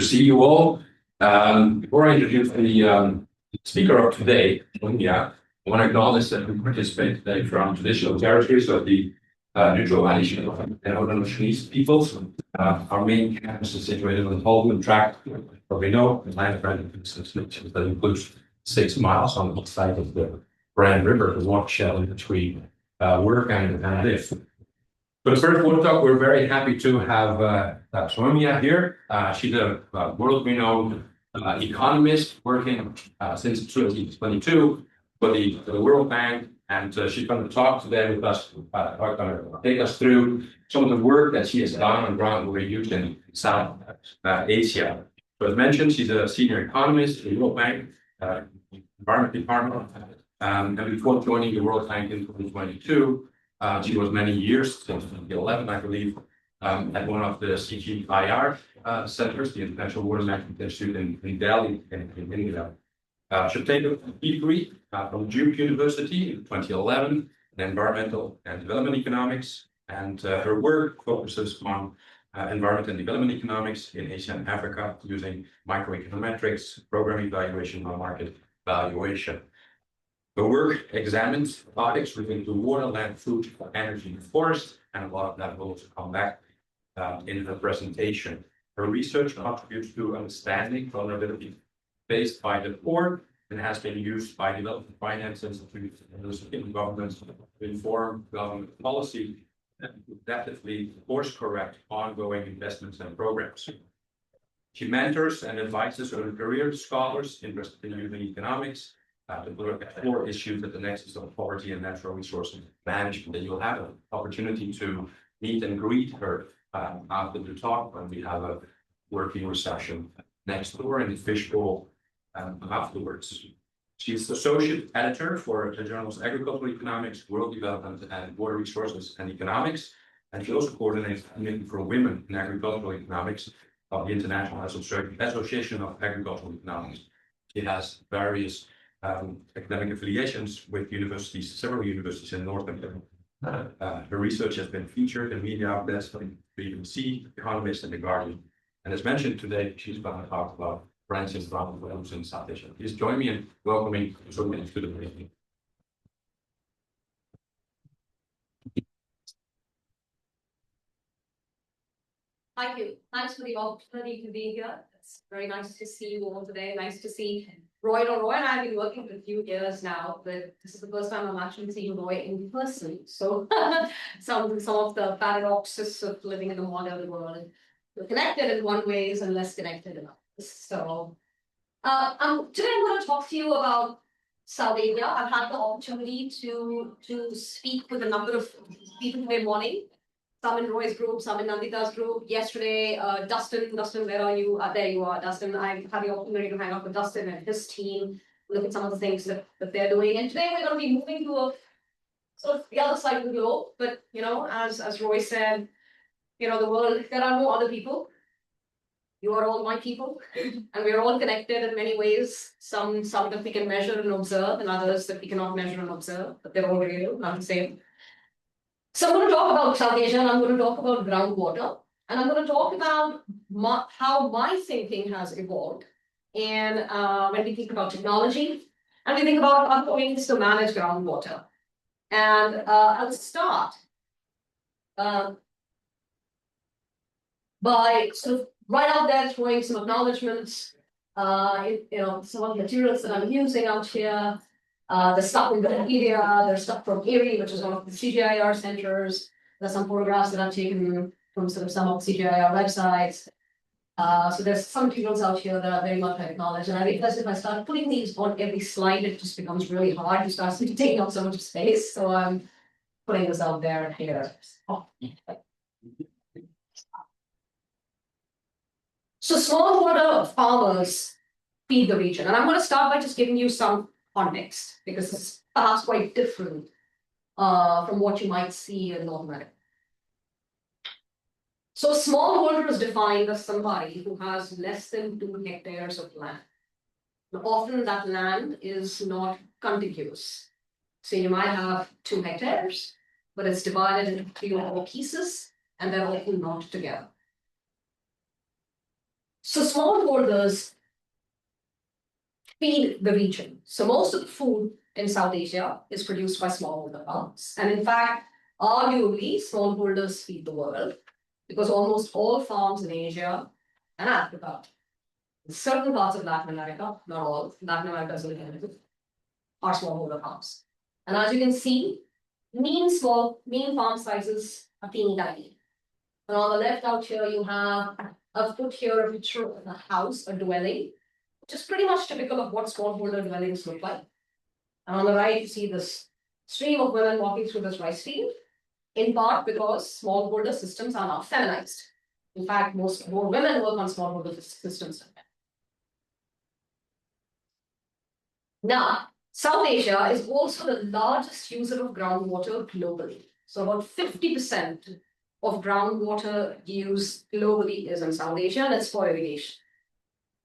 see you all. Before I introduce the speaker of today, Soumya, I want to acknowledge that we participate today from traditional territories of the neutral Anishinaabe and Haudenosaunee peoples. Our main campus is situated on the Holman Tract, probably know, the land grant that includes 6 miles on the east side of the Brand River, the watershed in between work and live. But first, WaterTalk, we're very happy to have Soumya here. She's a world-renowned economist working since 2022 for the World Bank, and she's going to talk today with us, going to take us through some of the work that she has done on groundwater use in South Asia. So as mentioned, she's a senior economist at the World Bank Environment Department, and before joining the World Bank in 2022, she was many years, since 2011, I believe, at one of the CGIR centers, the International Water Management Institute in Delhi, in India. She obtained a degree from Duke University in 2011 in environmental and development economics, and her work focuses on environment and development economics in Asia and Africa using microeconometrics, program evaluation, and market valuation. The work examines topics related to water, land, food, energy, and forest, and a lot of that will also come back in the presentation. Her research contributes to understanding vulnerability faced by the poor and has been used by development finance institutes and governments to inform government policy and adaptively course-correct ongoing investments and programs. She mentors and advises early career scholars interested in using economics to look at 4 issues at the nexus of poverty and natural resource management. And you'll have an opportunity to meet and greet her after the talk when we have a working reception next door in the fishbowl afterwards. She's associate editor for the journals Agricultural Economics, World Development, and Water Resources and Economics. And she also coordinates the Committee for Women in Agricultural Economics of the International Association of Agricultural Economics. She has various academic affiliations with universities, several universities in North America. Her research has been featured in media outlets like BBC, Economist, and The Guardian. And as mentioned today, she's going to talk about branches from in South Asia. Please join me in welcoming Soumya to the meeting. Thank you. Thanks for the opportunity to be here. It's very nice to see you all today. Nice to see Roy. Roy and I have been working for a few years now, but this is the first time I'm actually seeing Roy in person. So some of the paradoxes of living in the modern world. We're connected in one way and less connected in others. So today I'm going to talk to you about South Asia. I've had the opportunity to speak with a number of people today morning. Some in Roy's group, some in Nandita's group. Yesterday, Dustin, where are you? There you are, Dustin. I had the opportunity to hang out with Dustin and his team, look at some of the things that they're doing. And today we're going to be moving to a sort of the other side of the globe. But, as Roy said, the world, there are no other people. You are all my people. And we're all connected in many ways. Some that we can measure and observe, and others that we cannot measure and observe, but they're all real, not the same. So I'm going to talk about South Asia, and I'm going to talk about groundwater, and I'm going to talk about how my thinking has evolved. And when we think about technology, and we think about other ways to manage groundwater. And I'll start by sort of right out there throwing some acknowledgements, some of the materials that I'm using out here. The stuff from Wikipedia, there's stuff from Erie, which is one of the CGIR centers. There's some photographs that I've taken from sort of some of the CGIR websites. So there's some materials out here that are very much acknowledged. And I realize if I start putting these on every slide, it just becomes really hard to start taking up so much space. So I'm putting this out there and here. So smallholder farmers feed the region. And I'm going to start by just giving you some context, because it's perhaps quite different from what you might see in North America. So smallholder is defined as somebody who has less than 2 hectares of land. Now, often that land is not contiguous. So you might have 2 hectares, but it's divided into 3 or 4 pieces, and they're often not together. So smallholders feed the region. So most of the food in South Asia is produced by smallholder farms. And in fact, arguably, smallholders feed the world because almost all farms in Asia and Africa, in certain parts of Latin America, not all, Latin America is limited, are smallholder farms. And as you can see, mean farm sizes are teeny tiny. And on the left out here, you have, I've put here a picture of a house, a dwelling, which is pretty much typical of what smallholder dwellings look like. And on the right, you see this stream of women walking through this rice field, in part because smallholder systems are now feminized. In fact, more women work on smallholder systems. Now, South Asia is also the largest user of groundwater globally. So about 50% of groundwater use globally is in South Asia, and it's for irrigation,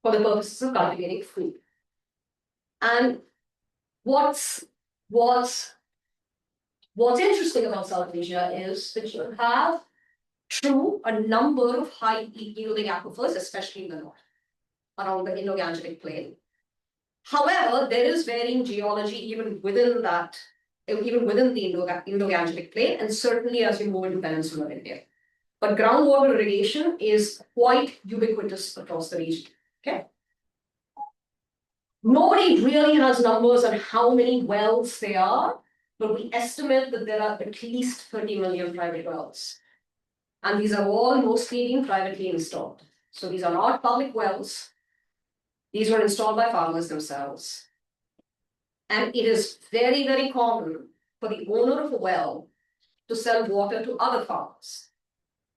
for the purposes of cultivating food. And what's interesting about South Asia is that you have a number of high-yielding aquifers, especially in the north, around the Indo-Gangetic plain. However, there is varying geology even within the Indo-Gangetic plain, and certainly as you move into peninsular India. But groundwater irrigation is quite ubiquitous across the region. Okay. Nobody really has numbers on how many wells there are, but we estimate that there are at least 30 million private wells. And these are all mostly being privately installed. So these are not public wells. These were installed by farmers themselves. And it is very, very common for the owner of a well to sell water to other farmers.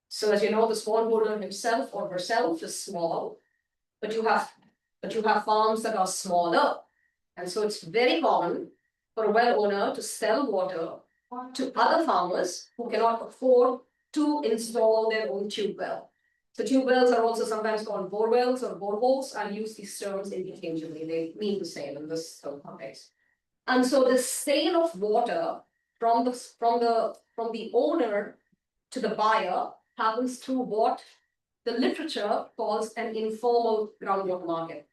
So as you know, the smallholder himself or herself is small, but you have farms that are smaller. And so it's very common for a well owner to sell water to other farmers who cannot afford to install their own tube well. So tube wells are also sometimes called bore wells or boreholes. I'll use these terms interchangeably. They mean the same in this context. And so the sale of water from the owner to the buyer happens through what the literature calls an informal groundwater market.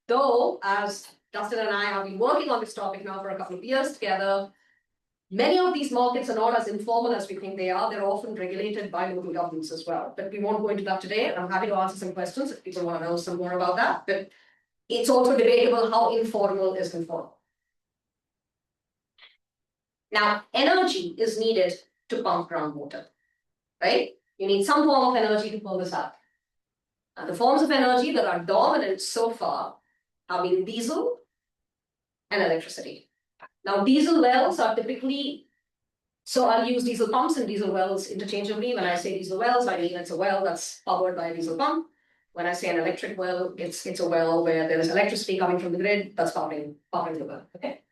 Though, as Dustin and I have been working on this topic now for a couple of years together, many of these markets are not as informal as we think they are. They're often regulated by local governments as well. But we won't go into that today. I'm happy to answer some questions if people want to know some more about that. But it's also debatable how informal is informal. Now, energy is needed to pump groundwater, right? You need some form of energy to pull this up. And the forms of energy that are dominant so far have been diesel and electricity. Now, diesel wells are typically, so I'll use diesel pumps and diesel wells interchangeably. When I say diesel wells, I mean it's a well that's powered by a diesel pump. When I say an electric well, it's a well where there is electricity coming from the grid that's powering the well, okay?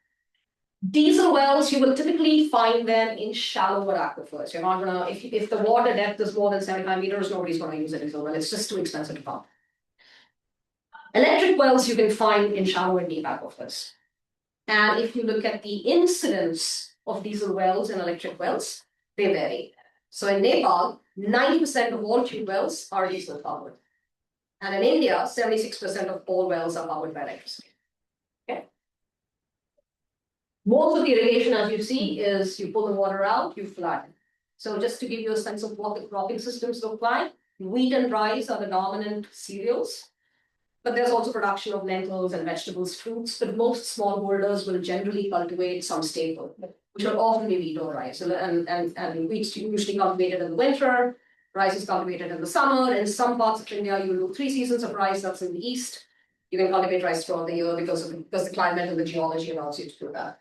Diesel wells, you will typically find them in shallower aquifers. You're not gonna, if the water depth is more than 75 meters, nobody's gonna use a diesel well. It's just too expensive to pump. Electric wells you can find in shallow and deep aquifers. And if you look at the incidence of diesel wells and electric wells, they vary. So in Nepal, 90% of all tube wells are diesel powered. And in India, 76% of all wells are powered by electricity. Okay. Most of the irrigation, as you see, is you pull the water out, you flood. So just to give you a sense of what the cropping systems look like, wheat and rice are the dominant cereals. But there's also production of lentils and vegetables, fruits, but most smallholders will generally cultivate some staple, which will often be wheat or rice. And wheat's usually cultivated in the winter, rice is cultivated in the summer. In some parts of India, you do 3 seasons of rice, that's in the east. You can cultivate rice throughout the year because the climate and the geology allows you to do that.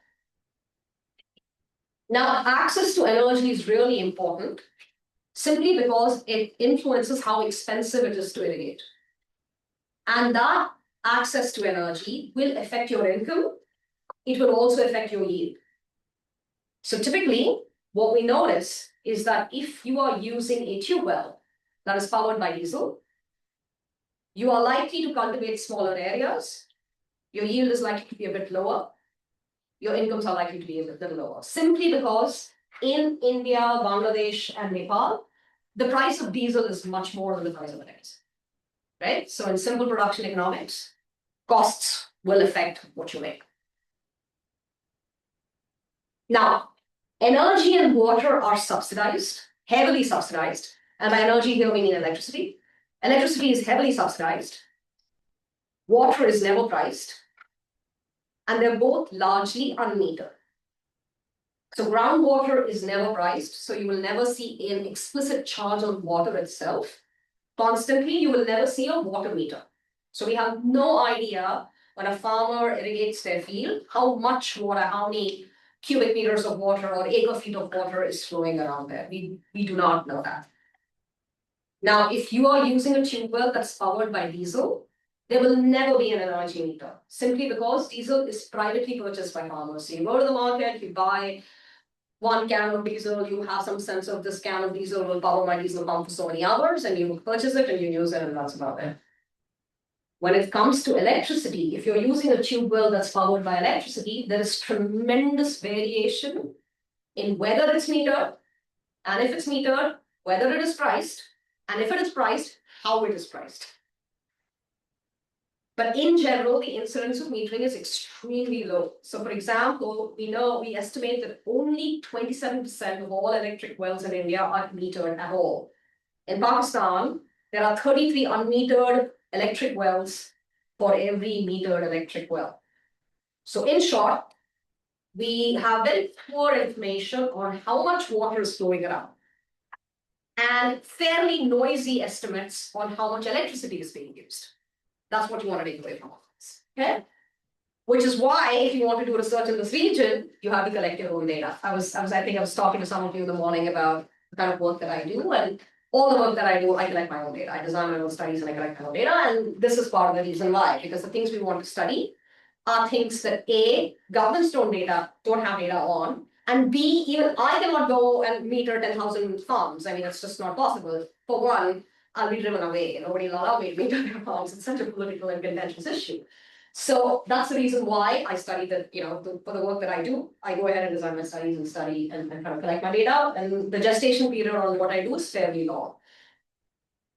Now, access to energy is really important, simply because it influences how expensive it is to irrigate. And that access to energy will affect your income. It will also affect your yield. So typically, what we notice is that if you are using a tube well that is powered by diesel, you are likely to cultivate smaller areas. Your yield is likely to be a bit lower. Your incomes are likely to be a little lower. Simply because in India, Bangladesh, and Nepal, the price of diesel is much more than the price of electricity. right? So in simple production economics, costs will affect what you make. Now, energy and water are subsidized, heavily subsidized. And by energy here we mean electricity. Electricity is heavily subsidized. Water is never priced. And they're both largely unmetered. So groundwater is never priced. So you will never see an explicit charge on water itself. Constantly, you will never see a water meter. So we have no idea when a farmer irrigates their field, how much water, how many cubic meters of water or acre feet of water is flowing around there. We do not know that. Now, if you are using a tube well that's powered by diesel, there will never be an energy meter, simply because diesel is privately purchased by farmers. So you go to the market, you buy 1 can of diesel, you have some sense of this can of diesel will power my diesel pump for so many hours, and you purchase it and you use it, and that's about it. When it comes to electricity, if you're using a tube well that's powered by electricity, there is tremendous variation in whether it's metered, and if it's metered, whether it is priced, and if it is priced, how it is priced. But in general, the incidence of metering is extremely low. So for example, we estimate that only 27% of all electric wells in India are metered at all. In Pakistan, there are 33 unmetered electric wells for every metered electric well. So in short, we have very poor information on how much water is flowing around, and fairly noisy estimates on how much electricity is being used. That's what you want to take away from all this, okay? Which is why, if you want to do research in this region, you have to collect your own data. I think I was talking to some of you in the morning about the kind of work that I do, and all the work that I do, I collect my own data. I design my own studies and I collect my own data, and this is part of the reason why, because the things we want to study are things that A, governments don't have data on, and B, even I cannot go and meter 10,000 farms. I mean, it's just not possible. For one, I'll be driven away. Nobody will allow me to meter their farms. It's such a political and contentious issue. So that's the reason why I study that, for the work that I do, I go ahead and design my studies and study and kind of collect my data. And the gestation period on what I do is fairly long.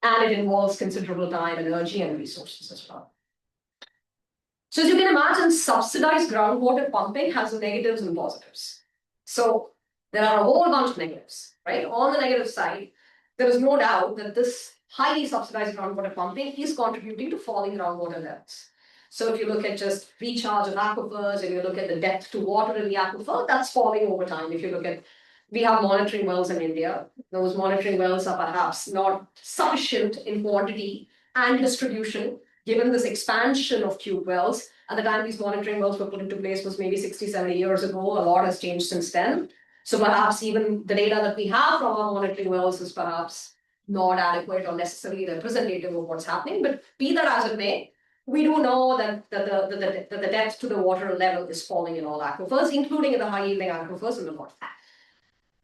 And it involves considerable time, energy, and resources as well. So as you can imagine, subsidized groundwater pumping has negatives and positives. So there are a whole bunch of negatives, right? On the negative side, there is no doubt that this highly subsidized groundwater pumping is contributing to falling groundwater levels. So if you look at just recharge of aquifers, if you look at the depth to water in the aquifer, that's falling over time. If you look at, we have monitoring wells in India. Those monitoring wells are perhaps not sufficient in quantity and distribution, given this expansion of tube wells. At the time these monitoring wells were put into place was maybe 60, 70 years ago. A lot has changed since then. So perhaps even the data that we have from our monitoring wells is perhaps not adequate or necessarily representative of what's happening. But be that as it may, we do know that the depth to the water level is falling in all aquifers, including in the high-yielding aquifers in the north.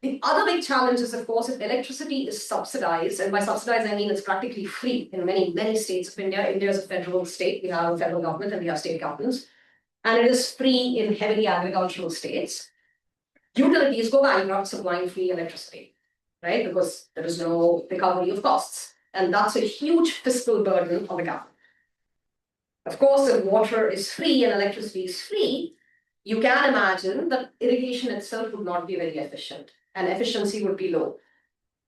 The other big challenge is, of course, if electricity is subsidized, and by subsidized I mean it's practically free in many, many states of India. India is a federal state. We have a federal government and we have state governments. And it is free in heavily agricultural states. Utilities go bankrupt supplying free electricity, right? Because there is no recovery of costs. And that's a huge fiscal burden on the government. Of course, if water is free and electricity is free, you can imagine that irrigation itself would not be very efficient and efficiency would be low.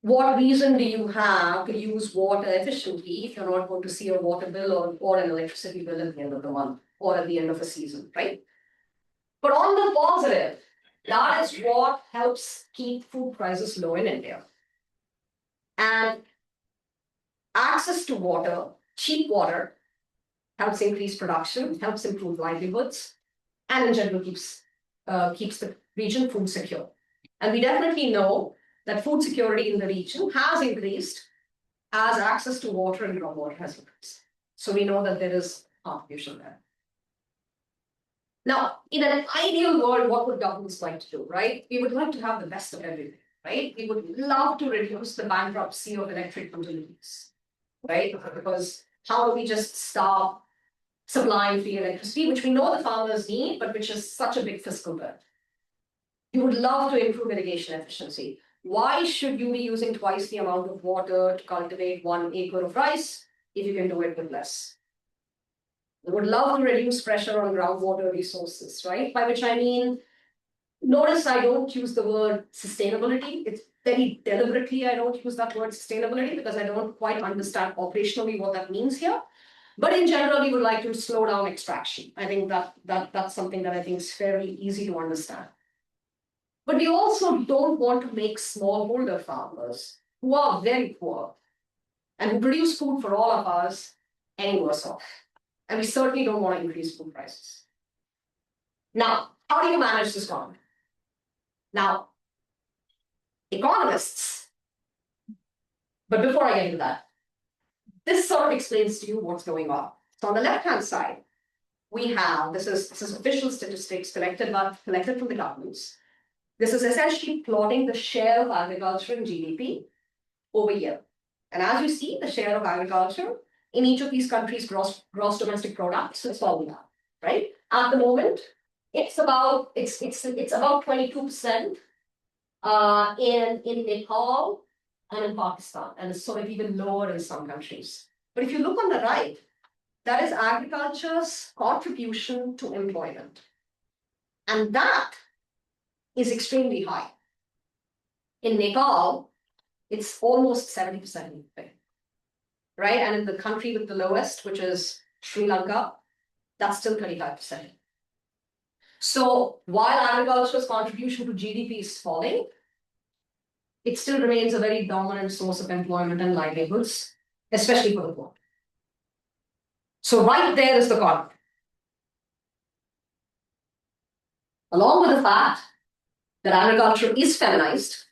What reason do you have to use water efficiently if you're not going to see a water bill or an electricity bill at the end of the month or at the end of a season, right? But on the positive, that is what helps keep food prices low in India. And access to water, cheap water, helps increase production, helps improve livelihoods, and in general keeps the region food secure. And we definitely know that food security in the region has increased as access to water and groundwater has increased. So we know that there is contribution there. Now, in an ideal world, what would governments like to do, right? We would like to have the best of everything, right? We would love to reduce the bankruptcy of electric utilities, right? Because how do we just stop supplying free electricity, which we know the farmers need, but which is such a big fiscal burden? You would love to improve irrigation efficiency. Why should you be using twice the amount of water to cultivate 1 acre of rice if you can do it with less. We would love to reduce pressure on groundwater resources, right? By which I mean, notice I don't use the word sustainability. It's very deliberately I don't use that word sustainability because I don't quite understand operationally what that means here. But in general, we would like to slow down extraction. I think that's something that I think is fairly easy to understand. But we also don't want to make smallholder farmers who are very poor and who produce food for all of us any worse off. And we certainly don't want to increase food prices. Now, how do you manage this problem? Now, economists, but before I get into that, this sort of explains to you what's going on. So on the left-hand side, we have, this is official statistics collected from the governments. This is essentially plotting the share of agriculture in GDP over year. And as you see, the share of agriculture in each of these countries' gross domestic products is falling down, right? At the moment, it's about 22% in Nepal and in Pakistan, and it's sort of even lower in some countries. But if you look on the right, that is agriculture's contribution to employment. And that is extremely high. In Nepal, it's almost 70%, right? And in the country with the lowest, which is Sri Lanka, that's still 35%. So while agriculture's contribution to GDP is falling, it still remains a very dominant source of employment and livelihoods, especially for the poor. So right there is the conflict. Along with the fact that agriculture is feminized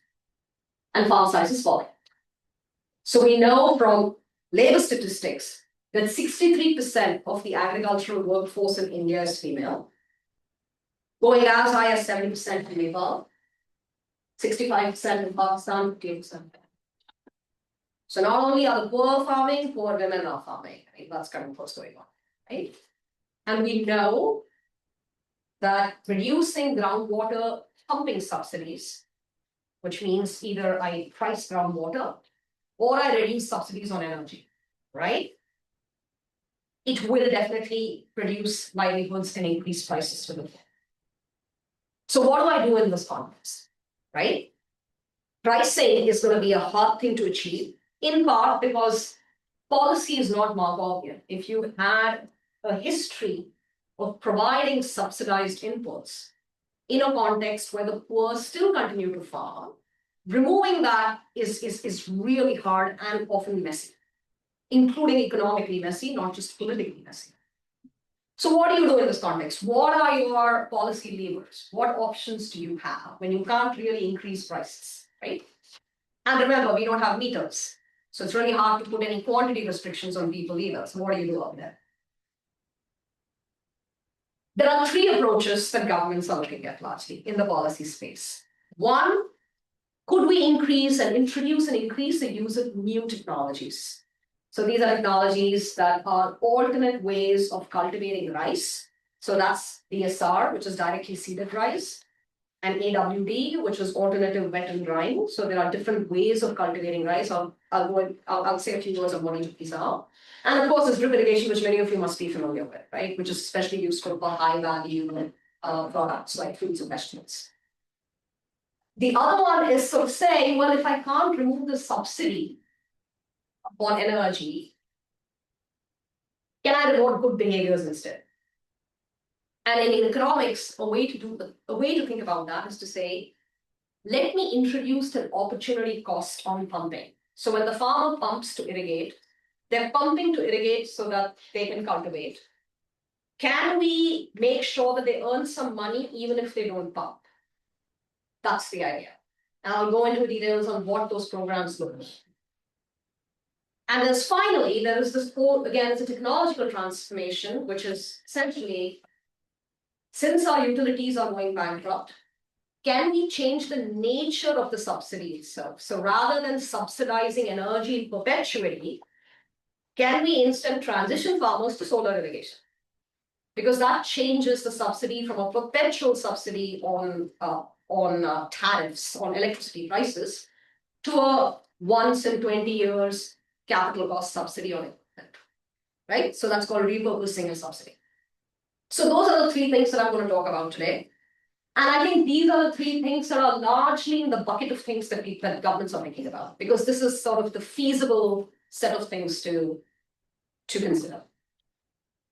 and farm size is falling. So we know from labor statistics that 63% of the agricultural workforce in India is female, going as high as 70% in Nepal, 65% in Pakistan, 50%. So not only are the poor farming, poor women are farming. Right? That's kind of what's going on, right? And we know that reducing groundwater pumping subsidies, which means either I price groundwater or I reduce subsidies on energy, right? It will definitely reduce livelihoods and increase prices for the poor. So what do I do in this context, right? Pricing is going to be a hard thing to achieve, in part because policy is not Markovian. If you had a history of providing subsidized inputs in a context where the poor still continue to farm, removing that is really hard and often messy, including economically messy, not just politically messy. So what do you do in this context? What are your policy levers? What options do you have when you can't really increase prices, right? And remember, we don't have meters. So it's really hard to put any quantity restrictions on people either. So what do you do out there? There are three approaches that governments are looking at largely in the policy space. One, could we increase and increase the use of new technologies? So these are technologies that are alternate ways of cultivating rice. So that's DSR, which is directly seeded rice, and AWD, which is alternative wet and drying. So there are different ways of cultivating rice. I'll say a few words on what each of these are. And of course, there's drip irrigation, which many of you must be familiar with, right? Which is especially useful for high value products like fruits and vegetables. The other one is sort of saying, well, if I can't remove the subsidy on energy, can I reward good behaviors instead? And in economics, a way to think about that is to say, let me introduce an opportunity cost on pumping. So when the farmer pumps to irrigate, they're pumping to irrigate so that they can cultivate. Can we make sure that they earn some money even if they don't pump? That's the idea. And I'll go into details on what those programs look like. And then finally, there is this whole, again, it's a technological transformation, which is essentially, since our utilities are going bankrupt, can we change the nature of the subsidy itself? So rather than subsidizing energy in perpetuity, can we instead transition farmers to solar irrigation? Because that changes the subsidy from a perpetual subsidy on tariffs, on electricity prices, to a once in 20 years capital cost subsidy on equipment. right? So that's called repurposing and subsidy. So those are the three things that I'm going to talk about today. And I think these are the three things that are largely in the bucket of things that governments are thinking about, because this is sort of the feasible set of things to consider.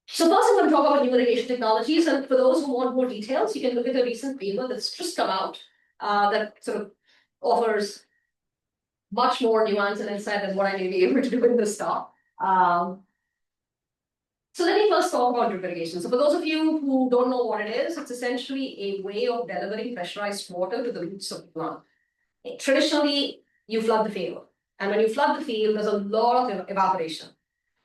So first I'm going to talk about new irrigation technologies, and for those who want more details, you can look at a recent paper that's just come out that sort of offers much more nuance and insight than what I may be able to do in this talk. So let me first talk about drip irrigation. So for those of you who don't know what it is, it's essentially a way of delivering pressurized water to the roots of the plant. Traditionally, you flood the field. And when you flood the field, there's a lot of evaporation.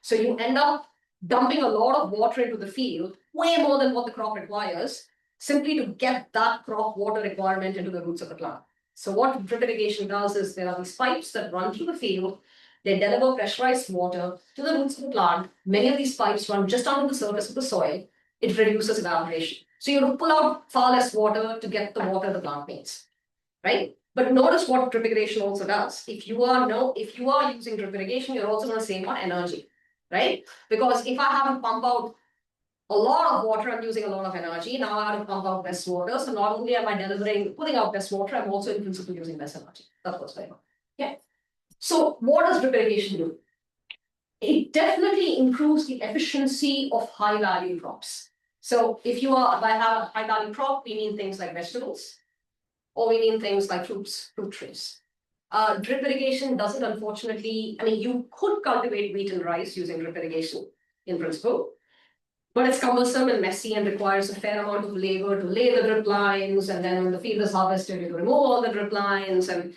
So you end up dumping a lot of water into the field, way more than what the crop requires, simply to get that crop water requirement into the roots of the plant. So what drip irrigation does is there are these pipes that run through the field. They deliver pressurized water to the roots of the plant. Many of these pipes run just under the surface of the soil. It reduces evaporation. So you have to pull out far less water to get the water the plant needs, right? But notice what drip irrigation also does. If you are using drip irrigation, you're also going to save on energy, right? Because if I have to pump out a lot of water, I'm using a lot of energy. Now I have to pump out less water. So not only am I pulling out less water, I'm also in principle using less energy. That's what's going on. Yeah. So what does drip irrigation do? It definitely improves the efficiency of high value crops. So if you are, by have a high value crop, we mean things like vegetables, or we mean things like fruit trees. Drip irrigation doesn't, unfortunately, I mean, you could cultivate wheat and rice using drip irrigation in principle, but it's cumbersome and messy and requires a fair amount of labor to lay the drip lines. And then when the field is harvested, you remove all the drip lines, and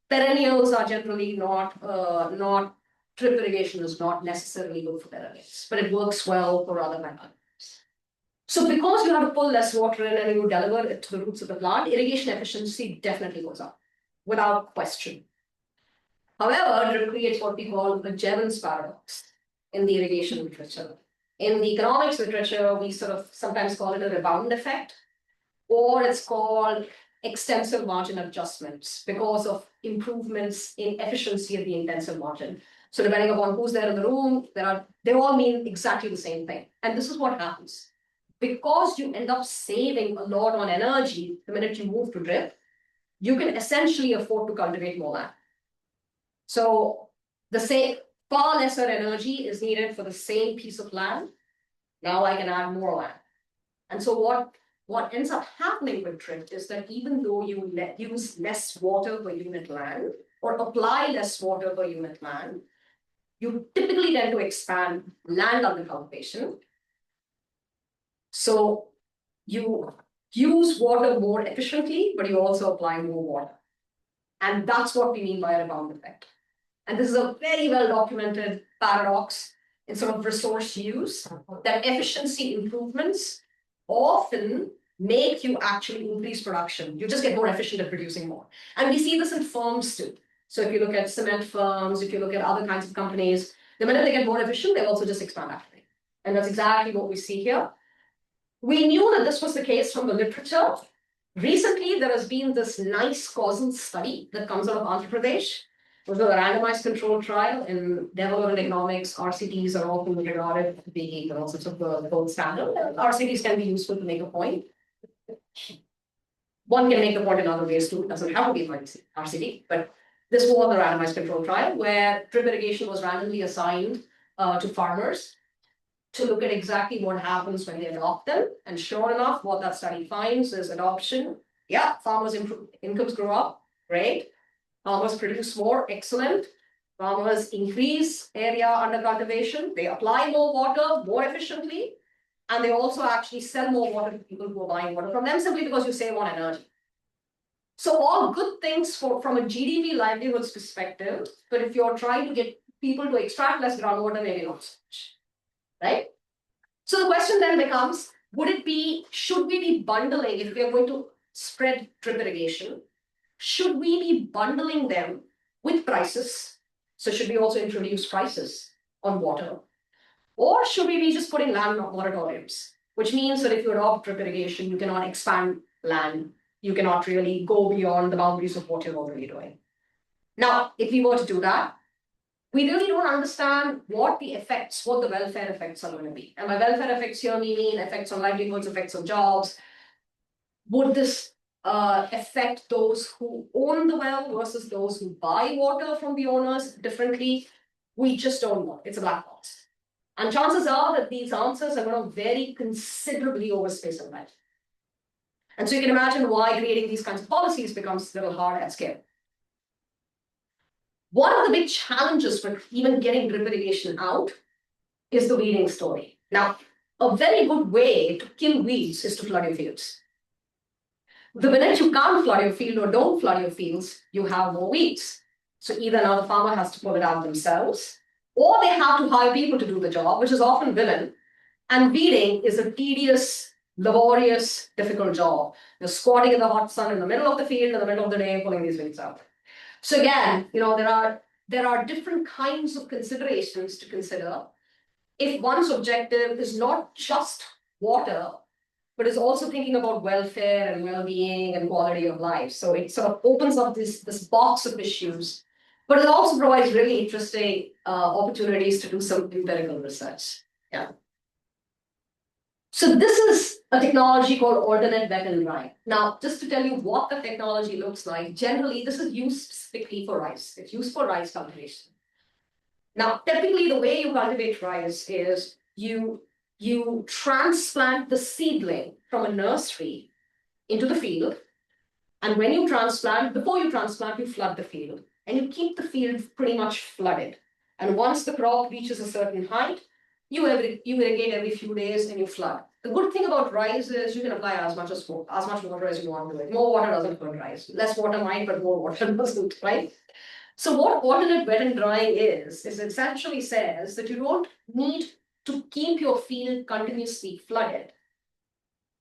perennials are generally not drip irrigation is not necessarily good for perennials, but it works well for other varieties. So because you have to pull less water in and you deliver it to the roots of the plant, irrigation efficiency definitely goes up, without question. However, drip creates what we call the Jevons paradox in the irrigation literature. In the economics literature, we sort of sometimes call it a rebound effect, or it's called extensive margin adjustments because of improvements in efficiency of the intensive margin. So depending upon who's there in the room, they all mean exactly the same thing. And this is what happens. Because you end up saving a lot on energy the minute you move to drip, you can essentially afford to cultivate more land. So far lesser energy is needed for the same piece of land. Now I can add more land. And so what ends up happening with drip is that even though you use less water per unit land or apply less water per unit land, you typically tend to expand land under cultivation. So you use water more efficiently, but you also apply more water. And that's what we mean by a rebound effect. And this is a very well documented paradox in sort of resource use, that efficiency improvements often make you actually increase production. You just get more efficient at producing more. And we see this in firms too. So if you look at cement firms, if you look at other kinds of companies, the minute they get more efficient, they also just expand actually. And that's exactly what we see here. We knew that this was the case from the literature. Recently, there has been this nice causal study that comes out of Andhra Pradesh. It was a randomized controlled trial in development economics. RCTs are often regarded to be all sorts of the gold standard. RCTs can be useful to make a point. One can make the point in other ways too. It doesn't have to be an RCT, but this was a randomized controlled trial where drip irrigation was randomly assigned to farmers to look at exactly what happens when they adopt them. And sure enough, what that study finds is adoption. Yeah, farmers improve, incomes grow up, great. Farmers produce more, excellent. Farmers increase area under cultivation. They apply more water more efficiently. And they also actually sell more water to people who are buying water from them simply because you save on energy. So all good things from a GDP livelihoods perspective, but if you're trying to get people to extract less groundwater, maybe not so much. Right? So the question then becomes, should we be bundling, if we are going to spread drip irrigation, should we be bundling them with prices? So should we also introduce prices on water? Or should we be just putting land moratoriums, which means that if you adopt drip irrigation, you cannot expand land. You cannot really go beyond the boundaries of what you're already doing. Now, if we were to do that, we really don't understand what the welfare effects are going to be. And by welfare effects here, we mean effects on livelihoods, effects on jobs. Would this affect those who own the well versus those who buy water from the owners differently? We just don't know. It's a black box. And chances are that these answers are going to vary considerably over space and time. And so you can imagine why creating these kinds of policies becomes a little hard at scale. One of the big challenges for even getting drip irrigation out is the weeding story. Now, a very good way to kill weeds is to flood your fields. The minute you can't flood your field or don't flood your fields, you have more weeds. So either now the farmer has to pull it out themselves, or they have to hire people to do the job, which is often villain. And weeding is a tedious, laborious, difficult job. You're squatting in the hot sun in the middle of the field in the middle of the day, pulling these weeds out. So again, there are different kinds of considerations to consider if one's objective is not just water, but is also thinking about welfare and well-being and quality of life. So it sort of opens up this box of issues, but it also provides really interesting opportunities to do some empirical research. Yeah. So this is a technology called alternate wet and dry. Now, just to tell you what the technology looks like, generally this is used specifically for rice. It's used for rice cultivation. Now, typically the way you cultivate rice is you transplant the seedling from a nursery into the field. And when you transplant, before you transplant, you flood the field. And you keep the field pretty much flooded. And once the crop reaches a certain height, you irrigate every few days and you flood. The good thing about rice is you can apply as much water as you want to it. More water doesn't hurt rice. Less water might, but more water doesn't, right? So what alternate wet and drying is essentially says that you don't need to keep your field continuously flooded.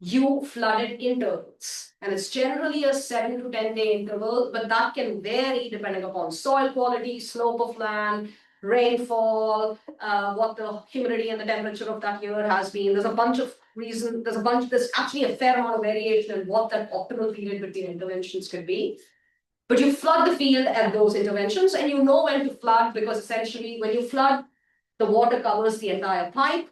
You flood it intervals. And it's generally a 7 to 10 day interval, but that can vary depending upon soil quality, slope of land, rainfall, what the humidity and the temperature of that year has been. There's a bunch of reasons, there's actually a fair amount of variation in what that optimal period between interventions could be. But you flood the field at those interventions and you know when to flood because essentially when you flood, the water covers the entire pipe.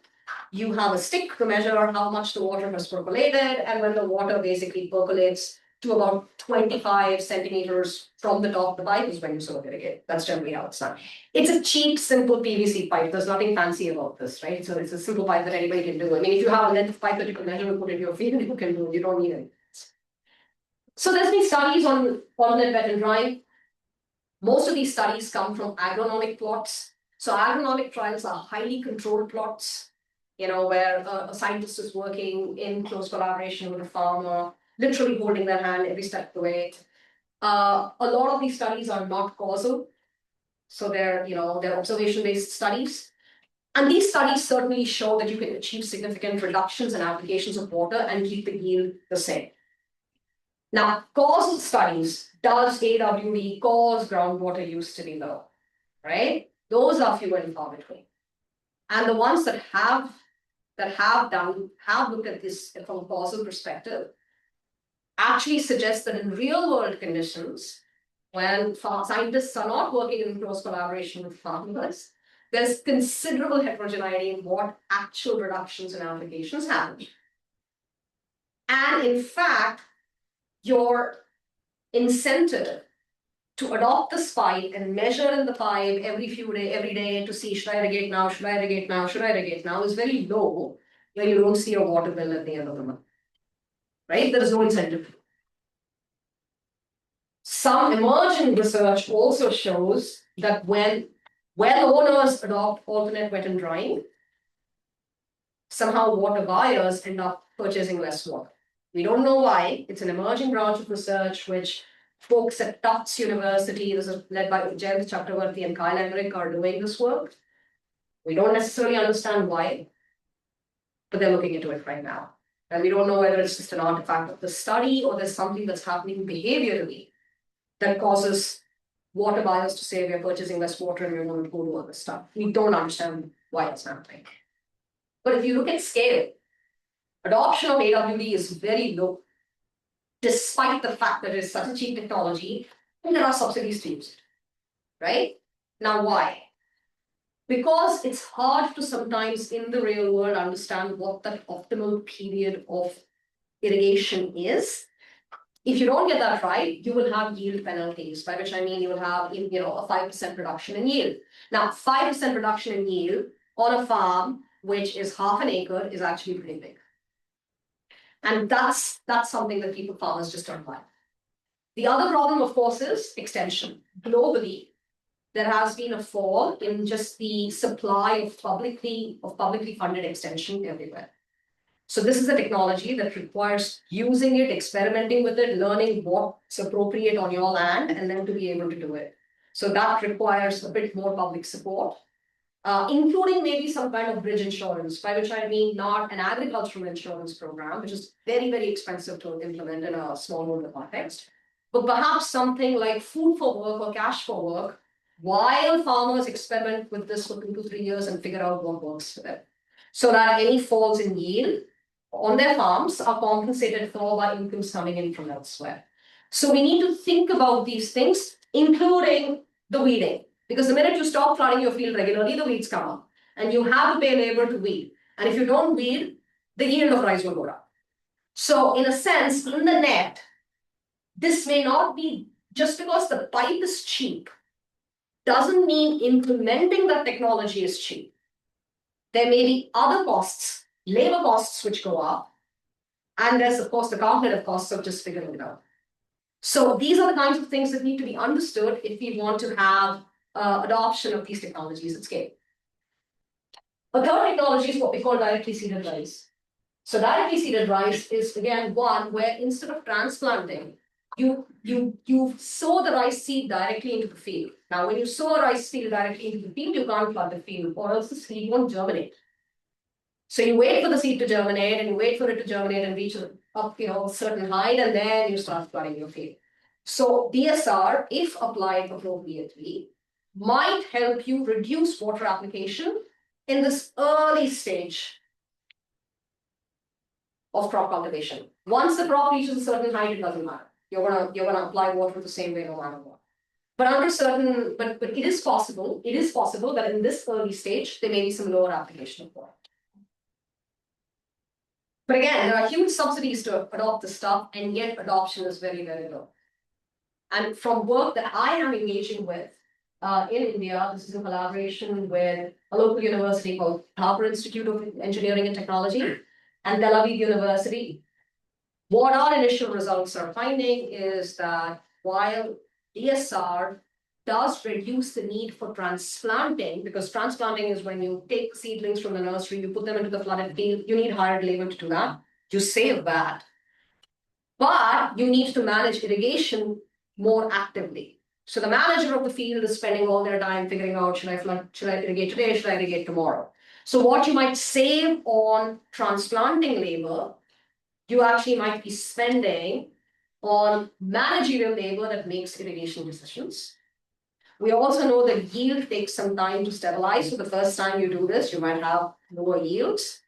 You have a stick to measure how much the water has percolated, and when the water basically percolates to about 25 centimeters from the top of the pipe is when you sort of irrigate. That's generally how it's done. It's a cheap, simple PVC pipe. There's nothing fancy about this, right? So it's a simple pipe that anybody can do. I mean, if you have a length of pipe that you can measure and put in your field, you can do it. You don't need it. So there's been studies on alternate wet and dry. Most of these studies come from agronomic plots. So agronomic trials are highly controlled plots, where a scientist is working in close collaboration with a farmer, literally holding their hand every step of the way. A lot of these studies are not causal. So they're observation-based studies. And these studies certainly show that you can achieve significant reductions in applications of water and keep the yield the same. Now, causal studies, does AWD cause groundwater use to be low, right? Those are few and far between. And the ones that have looked at this from a causal perspective actually suggest that in real world conditions, when scientists are not working in close collaboration with farmers, there's considerable heterogeneity in what actual reductions in applications happen. And in fact, your incentive to adopt this pipe and measure in the pipe every day to see should I irrigate now, should I irrigate now, should I irrigate now is very low when you don't see a water bill at the end of the month. Right? There is no incentive. Some emerging research also shows that when well owners adopt alternate wet and drying, somehow water buyers end up purchasing less water. We don't know why. It's an emerging branch of research which folks at Tufts University, this is led by Jayant Chakravarti and Kyle Emmerich, are doing this work. We don't necessarily understand why, but they're looking into it right now. And we don't know whether it's just an artifact of the study or there's something that's happening behaviorally that causes water buyers to say we're purchasing less water and we want to go to all this stuff. We don't understand why it's happening. But if you look at scale, adoption of AWD is very low, despite the fact that it's such a cheap technology and there are subsidies to use it, right? Now, why? because it's hard to sometimes in the real world understand what that optimal period of irrigation is. If you don't get that right, you will have yield penalties, by which I mean you will have a 5% reduction in yield. Now, 5% reduction in yield on a farm which is half an acre is actually pretty big. And that's something that farmers just don't like. The other problem, of course, is extension. Globally, there has been a fall in just the supply of publicly funded extension everywhere. So this is a technology that requires using it, experimenting with it, learning what's appropriate on your land, and then to be able to do it. So that requires a bit more public support, including maybe some kind of bridge insurance, by which I mean not an agricultural insurance program, which is very, very expensive to implement in a smallholder context, but perhaps something like food for work or cash for work, while farmers experiment with this for 2 to 3 years and figure out what works for them. So that any falls in yield on their farms are compensated for by incomes coming in from elsewhere. So we need to think about these things, including the weeding. Because the minute you stop flooding your field regularly, the weeds come up. And you have to pay labor to weed. And if you don't weed, the yield of rice will go down. So in a sense, in the net, this may not be just because the pipe is cheap, doesn't mean implementing that technology is cheap. There may be other costs, labor costs, which go up. And there's, of course, the cognitive costs of just figuring it out. So these are the kinds of things that need to be understood if we want to have adoption of these technologies at scale. A third technology is what we call directly seeded rice. So directly seeded rice is, again, one where instead of transplanting, you sow the rice seed directly into the field. Now, when you sow a rice seed directly into the field, you can't flood the field, or else the seed won't germinate. So you wait for the seed to germinate, and you wait for it to germinate and reach up, a certain height, and then you start flooding your field. So DSR, if applied appropriately, might help you reduce water application in this early stage of crop cultivation. Once the crop reaches a certain height, it doesn't matter. You're gonna apply water the same way no matter what. But it is possible that in this early stage, there may be some lower application of water. But again, there are huge subsidies to adopt this stuff, and yet adoption is very, very low. And from work that I am engaging with in India, this is in collaboration with a local university called Harper Institute of Engineering and Technology and Tel Aviv University. What our initial results are finding is that while DSR does reduce the need for transplanting, because transplanting is when you take seedlings from the nursery, you put them into the flooded field, you need hired labor to do that. You save that. But you need to manage irrigation more actively. So the manager of the field is spending all their time figuring out, should I irrigate today, should I irrigate tomorrow? So what you might save on transplanting labor, you actually might be spending on managerial labor that makes irrigation decisions. We also know that yield takes some time to stabilize. So the first time you do this, you might have lower yields.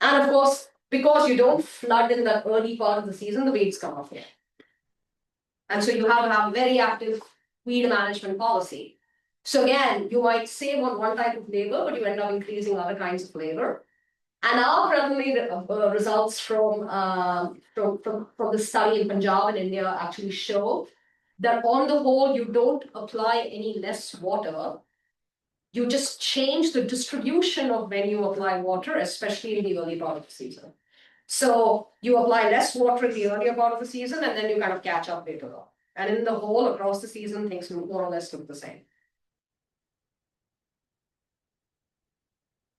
And of course, because you don't flood in the early part of the season, the weeds come off here. And so you have to have a very active weed management policy. So again, you might save on one type of labor, but you end up increasing other kinds of labor. And our preliminary results from the study in Punjab in India actually show that on the whole, you don't apply any less water. You just change the distribution of when you apply water, especially in the early part of the season. So you apply less water in the earlier part of the season, and then you kind of catch up later on. And in the whole, across the season, things more or less look the same.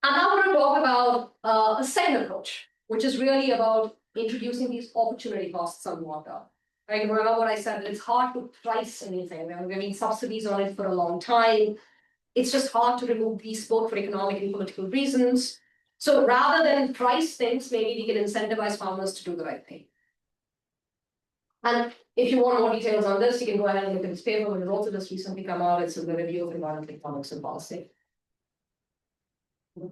And now we're going to talk about a second approach, which is really about introducing these opportunity costs on water. Right? Remember what I said, it's hard to price anything. There have been subsidies on it for a long time. It's just hard to remove these both for economic and political reasons. So rather than price things, maybe we can incentivize farmers to do the right thing. And if you want more details on this, you can go ahead and look at this paper, which has also just recently come out. It's in the review of environmental economics and policy.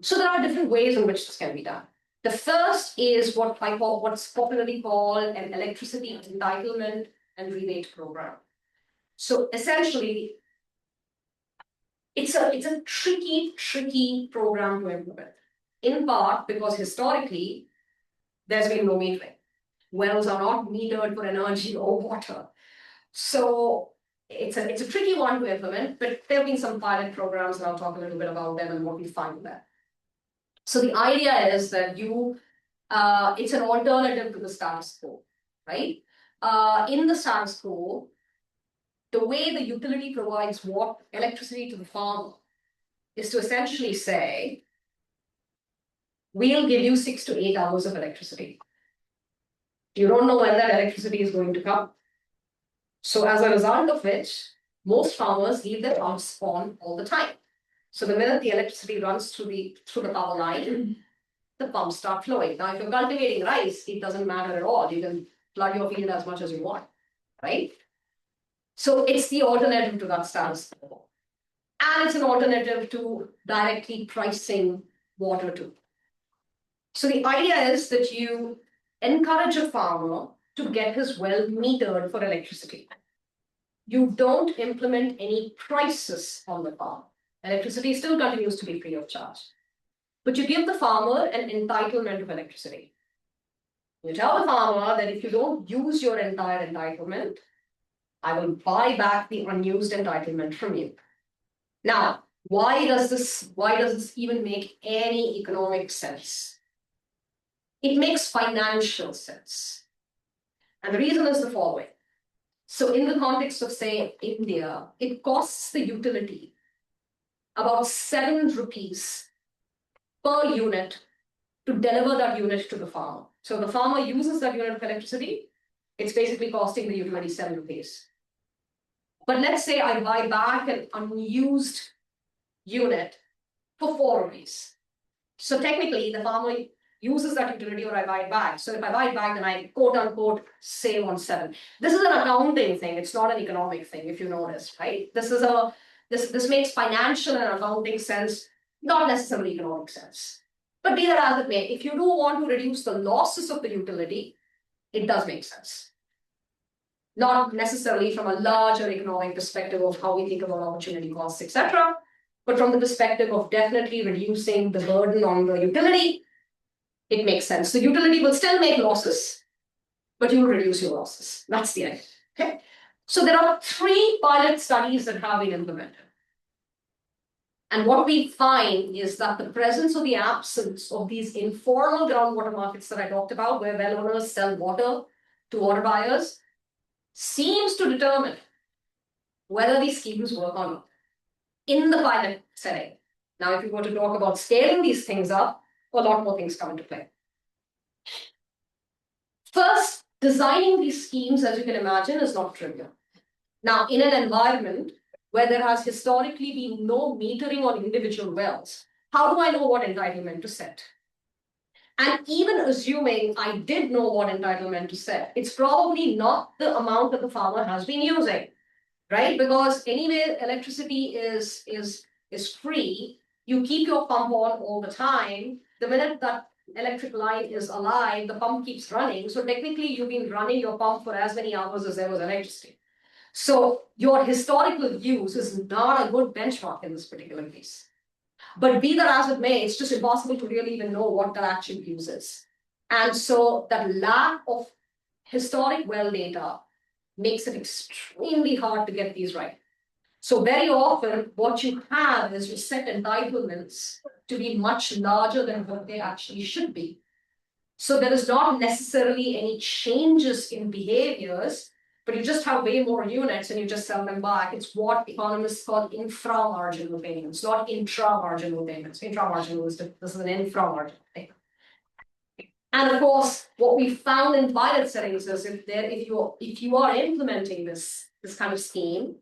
So there are different ways in which this can be done. The first is what's popularly called an electricity entitlement and rebate program. So essentially, It's a tricky program to implement. In part because historically, there's been no metering. Wells are not metered for energy or water. So it's a tricky one to implement, but there have been some pilot programs, and I'll talk a little bit about them and what we find there. So the idea is that it's an alternative to the status quo, right? In the status quo, the way the utility provides electricity to the farmer is to essentially say, we'll give you 6 to 8 hours of electricity. You don't know when that electricity is going to come. So as a result of which, most farmers leave their pumps on all the time. So the minute the electricity runs through the power line, the pumps start flowing. Now, if you're cultivating rice, it doesn't matter at all. You can flood your field as much as you want, right? So it's the alternative to that status quo. And it's an alternative to directly pricing water too. So the idea is that you encourage a farmer to get his well metered for electricity. You don't implement any prices on the farm. Electricity still continues to be free of charge. But you give the farmer an entitlement of electricity. You tell the farmer that if you don't use your entire entitlement, I will buy back the unused entitlement from you. Now, why does this even make any economic sense? It makes financial sense. And the reason is the following. So in the context of, say, India, it costs the utility about 7 rupees per unit to deliver that unit to the farmer. So the farmer uses that unit of electricity, it's basically costing the utility 7 rupees. But let's say I buy back an unused unit for 4 rupees. So technically, the farmer uses that utility or I buy it back. So if I buy it back, then I quote unquote save on 7. This is an accounting thing. It's not an economic thing, if you notice, right? This makes financial and accounting sense, not necessarily economic sense. But be that as it may, if you do want to reduce the losses of the utility, it does make sense. Not necessarily from a larger economic perspective of how we think about opportunity costs, etc., but from the perspective of definitely reducing the burden on the utility, it makes sense. The utility will still make losses, but you will reduce your losses. That's the idea. Okay? So there are 3 pilot studies that have been implemented. And what we find is that the presence or the absence of these informal groundwater markets that I talked about, where well owners sell water to water buyers, seems to determine whether these schemes work or not in the pilot setting. Now, if you were to talk about scaling these things up, a lot more things come into play. First, designing these schemes, as you can imagine, is not trivial. Now, in an environment where there has historically been no metering on individual wells, how do I know what entitlement to set? And even assuming I did know what entitlement to set, it's probably not the amount that the farmer has been using, right? Because anyway, electricity is free. You keep your pump on all the time. The minute that electric line is alive, the pump keeps running. So technically, you've been running your pump for as many hours as there was electricity. So your historical use is not a good benchmark in this particular case. But be that as it may, it's just impossible to really even know what that actual use is. And so that lack of historic well data makes it extremely hard to get these right. So very often, what you have is you set entitlements to be much larger than what they actually should be. So there is not necessarily any changes in behaviors, but you just have way more units and you just sell them back. It's what economists call infra-marginal payments, not intra-marginal payments. Intra-marginal is this is an infra-marginal payment. And of course, what we found in pilot settings is if you are implementing this kind of scheme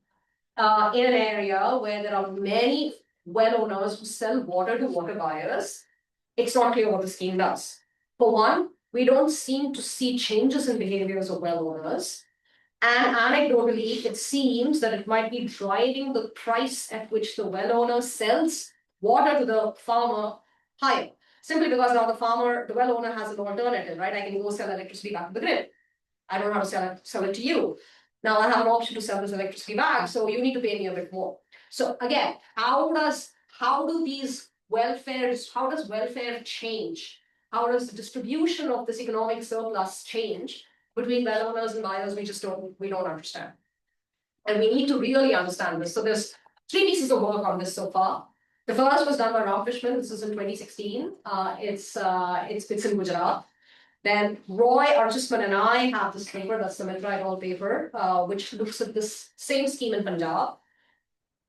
in an area where there are many well owners who sell water to water buyers, it's not clear what the scheme does. For one, we don't seem to see changes in behaviors of well owners. And anecdotally, it seems that it might be driving the price at which the well owner sells water to the farmer higher. Simply because now the well owner has an alternative, right? I can go sell electricity back to the grid. I don't know how to sell it to you. Now I have an option to sell this electricity back, so you need to pay me a bit more. So again, how does welfare change? How does the distribution of this economic surplus change between well owners and buyers? We don't understand. And we need to really understand this. So there's 3 pieces of work on this so far. The first was done by Ram Fishman. This is in 2016. It's in Gujarat. Then Roy Archesman and I have this paper, that's the Mitra et al. Paper, which looks at this same scheme in Punjab.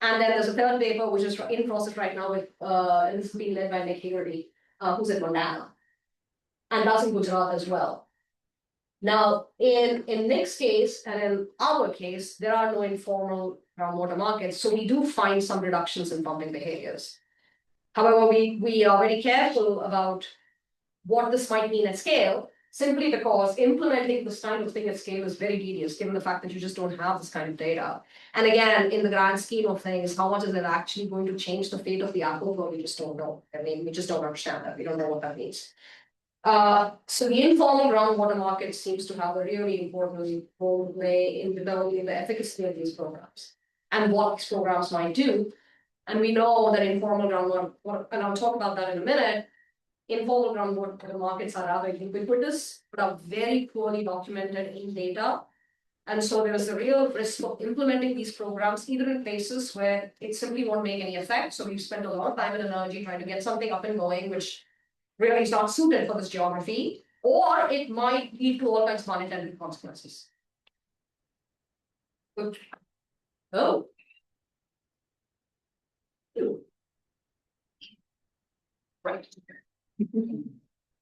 And then there's a third paper which is in process right now with and this is being led by Nick Hegarty, who's in Montana, and that's in Gujarat as well. Now, in Nick's case and in our case, there are no informal groundwater markets, so we do find some reductions in pumping behaviors. However, we are very careful about what this might mean at scale, simply because implementing this kind of thing at scale is very tedious, given the fact that you just don't have this kind of data. And again, in the grand scheme of things, how much is it actually going to change the fate of the apple? Well, we just don't know. I mean, we just don't understand that. We don't know what that means. So the informal groundwater market seems to have a really important role to play in developing the efficacy of these programs and what these programs might do. And we know that informal groundwater, and I'll talk about that in a minute, informal groundwater markets are rather ubiquitous, but are very poorly documented in data. And so there is a real risk of implementing these programs, either in places where it simply won't make any effect. So we've spent a lot of time and energy trying to get something up and going, which really is not suited for this geography, or it might lead to all kinds of unintended consequences. Oh. Right.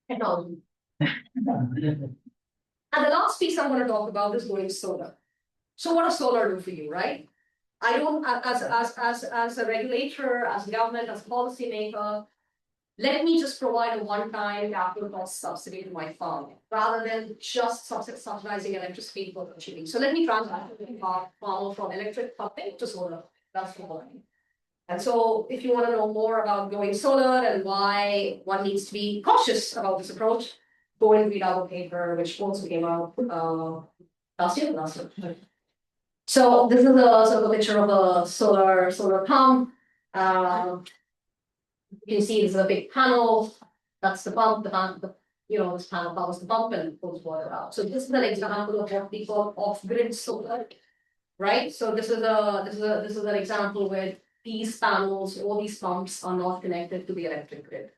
Technology. And the last piece I'm going to talk about is going solar. So what does solar do for you, right? I don't, as a regulator, as a government, as a policymaker, let me just provide a one-time capital cost subsidy to my farm, rather than just subsidizing electricity for cheating. So let me translate the farmer from electric pumping to solar. That's the point. And so if you want to know more about going solar and why one needs to be cautious about this approach, go and read our paper, which also came out last year. So this is a sort of a picture of a solar pump. You can see this is a big panel. That's the pump. This panel powers the pump and pulls water out. So this is an example of what we call off-grid solar, right? So this is an example where these panels or these pumps are not connected to the electric grid.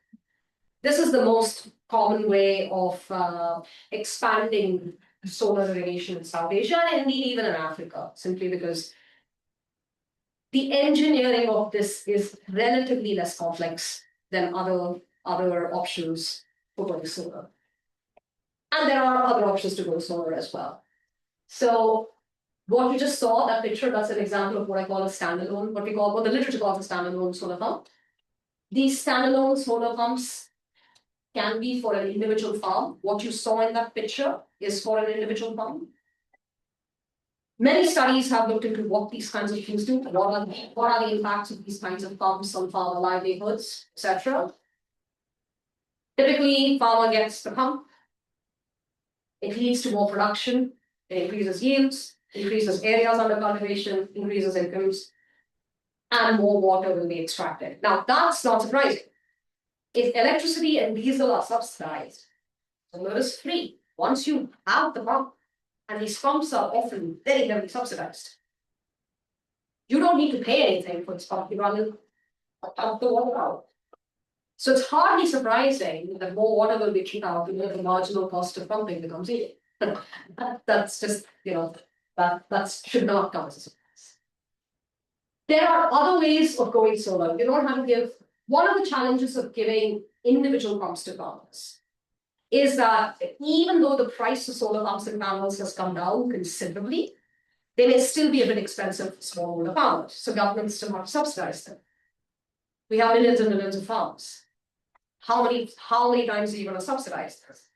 This is the most common way of expanding solar irrigation in South Asia and indeed even in Africa, simply because the engineering of this is relatively less complex than other options for going solar. And there are other options to go solar as well. So what you just saw, that picture, that's an example of what I call a standalone, what the literature calls a standalone solar pump. These standalone solar pumps can be for an individual farm. What you saw in that picture is for an individual farm. Many studies have looked into what these kinds of things do, what are the impacts of these kinds of pumps on farmer livelihoods, etc. Typically, farmer gets the pump. It leads to more production. It increases yields, increases areas under cultivation, increases incomes, and more water will be extracted. Now, that's not surprising. If electricity and diesel are subsidized, solar is free. Once you have the pump, and these pumps are often very heavily subsidized, you don't need to pay anything for this pump. You run the water out. So it's hardly surprising that more water will be kicked out because the marginal cost of pumping becomes zero. That's just, that should not come as a surprise. There are other ways of going solar. You don't have to give. One of the challenges of giving individual pumps to farmers is that even though the price of solar pumps and panels has come down considerably, they may still be a bit expensive for smallholder farmers. So governments still have to subsidize them. We have millions and millions of farms. How many times are you going to subsidize this?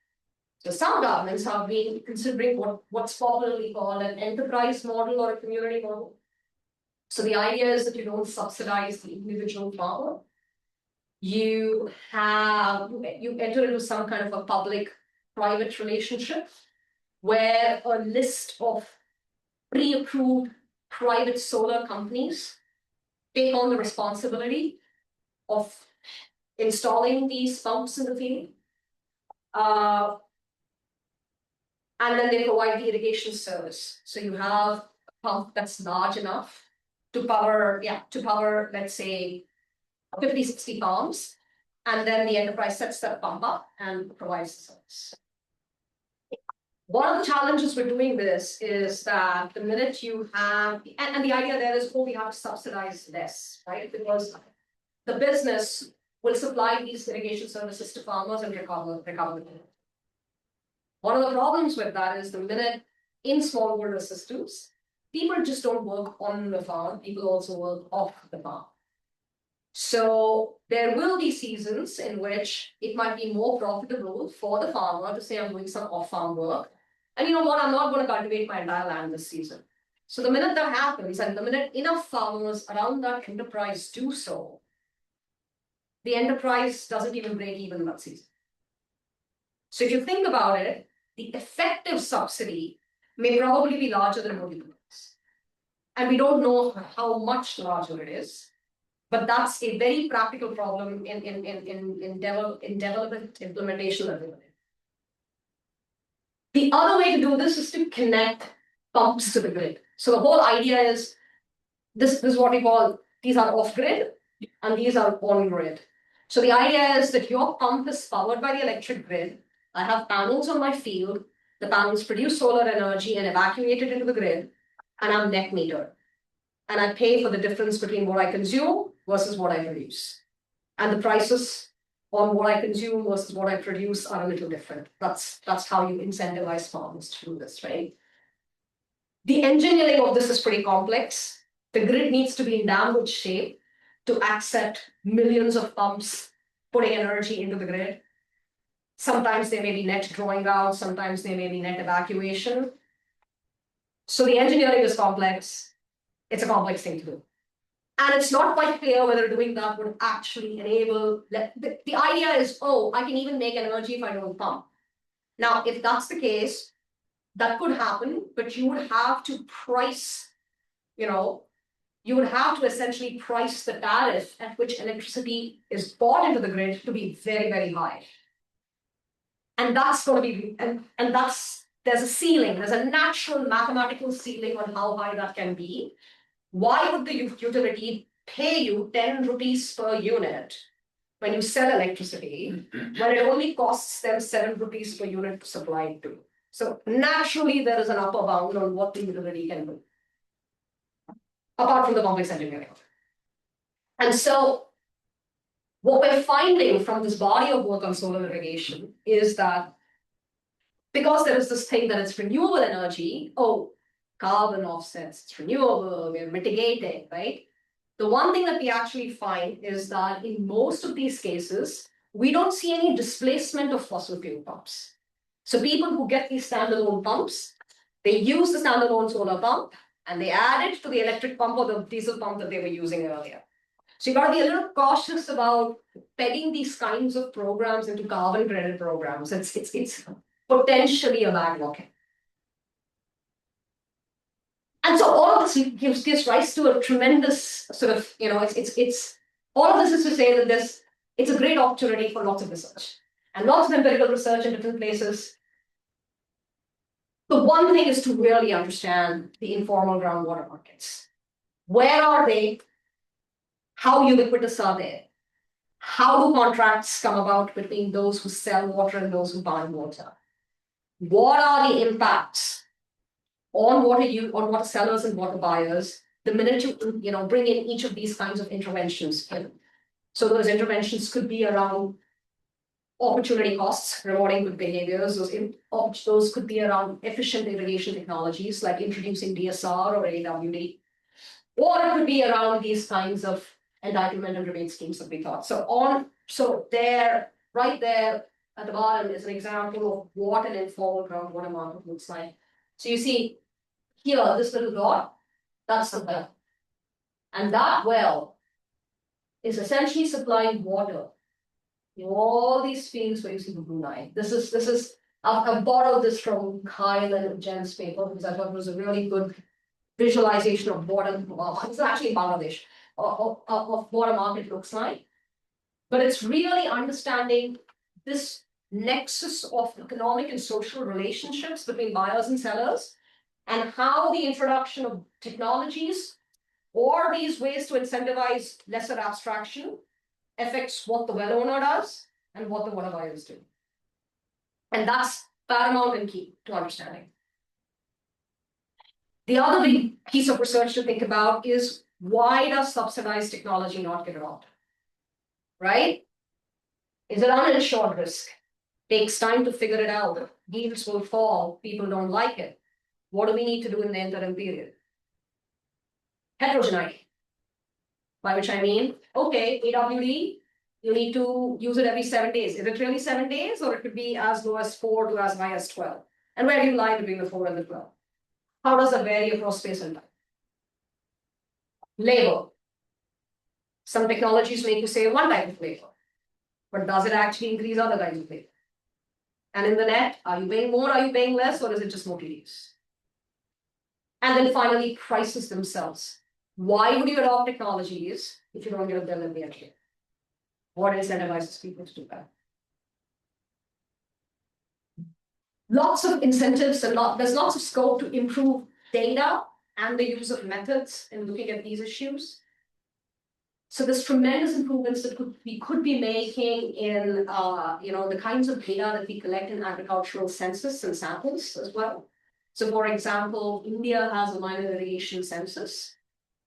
So some governments have been considering what's popularly called an enterprise model or a community model. So the idea is that you don't subsidize the individual farmer. You enter into some kind of a public-private relationship where a list of pre-approved private solar companies take on the responsibility of installing these pumps in the field. And then they provide the irrigation service. So you have a pump that's large enough to power, let's say 50, 60 farms. And then the enterprise sets that pump up and provides the service. One of the challenges with doing this is that the minute you have, and the idea there is, we have to subsidize less, right? Because the business will supply these irrigation services to farmers and recover the. One of the problems with that is the minute in smallholder systems, people just don't work on the farm, people also work off the farm. So there will be seasons in which it might be more profitable for the farmer to say, I'm doing some off-farm work. And you know what, I'm not going to cultivate my entire land this season. So the minute that happens, and the minute enough farmers around that enterprise do so, the enterprise doesn't even break even that season. So if you think about it, the effective subsidy may probably be larger than what you think. And we don't know how much larger it is, but that's a very practical problem in development implementation level. The other way to do this is to connect pumps to the grid. So the whole idea is, this is what we call, these are off-grid and these are on-grid. So the idea is that your pump is powered by the electric grid. I have panels on my field. The panels produce solar energy and evacuate it into the grid, and I'm net metered. And I pay for the difference between what I consume versus what I produce. And the prices on what I consume versus what I produce are a little different. That's how you incentivize farmers to do this, right? The engineering of this is pretty complex. The grid needs to be in damn good shape to accept millions of pumps putting energy into the grid. Sometimes they may be net drawing out, sometimes they may be net evacuation. So the engineering is complex. It's a complex thing to do. And it's not quite clear whether doing that would actually enable, the idea is, I can even make energy if I don't pump. Now, if that's the case, that could happen, but you would have to price, you would have to essentially price the tariff at which electricity is bought into the grid to be very, very high. And that's going to be, and there's a ceiling, there's a natural mathematical ceiling on how high that can be. Why would the utility pay you 10 rupees per unit when you sell electricity, when it only costs them 7 rupees per unit to supply it to? So naturally, there is an upper bound on what the utility can do, apart from the complex engineering. And so what we're finding from this body of work on solar irrigation is that because there is this thing that it's renewable energy, carbon offsets, it's renewable, we're mitigating, right? The one thing that we actually find is that in most of these cases, we don't see any displacement of fossil fuel pumps. So people who get these standalone pumps, they use the standalone solar pump and they add it to the electric pump or the diesel pump that they were using earlier. So you've got to be a little cautious about pegging these kinds of programs into carbon credit programs. It's potentially a bad market. And so all of this gives rise to a tremendous sort of, it's all of this is to say that it's a great opportunity for lots of research and lots of empirical research in different places. The one thing is to really understand the informal groundwater markets. Where are they? How ubiquitous are they? How do contracts come about between those who sell water and those who buy water? What are the impacts on water sellers and water buyers the minute you bring in each of these kinds of interventions in? So those interventions could be around opportunity costs, rewarding good behaviors. Those could be around efficient irrigation technologies like introducing DSR or AWD. Or it could be around these kinds of entitlement and rebate schemes that we thought. So there, right there at the bottom is an example of what an informal groundwater market looks like. So you see here, this little dot, that's the well. And that well is essentially supplying water in all these fields where you see the blue line. I've borrowed this from Kyle and Jen's paper because I thought it was a really good visualization of water. It's actually Bangladesh. of what a market looks like. But it's really understanding this nexus of economic and social relationships between buyers and sellers, and how the introduction of technologies or these ways to incentivize lesser abstraction affects what the well owner does and what the water buyers do. And that's paramount and key to understanding. The other big piece of research to think about is, why does subsidized technology not get adopted? Right? Is it uninsured risk? Takes time to figure it out. Yields will fall. People don't like it. What do we need to do in the interim period? Heterogeneity. By which I mean, okay, AWD, you need to use it every 7 days. Is it really 7 days, or it could be as low as 4 to as high as 12? And where do you lie between the 4 and the 12? How does that vary across space and time? Labor. Some technologies make you save one type of labor, but does it actually increase other kinds of labor? And in the net, are you paying more, are you paying less, or is it just more tedious? And then finally, prices themselves. Why would you adopt technologies if you don't get a bill at the end? What incentivizes people to do that? Lots of incentives and there's lots of scope to improve data and the use of methods in looking at these issues. So there's tremendous improvements that we could be making in the kinds of data that we collect in agricultural census and samples as well. So for example, India has a minor irrigation census,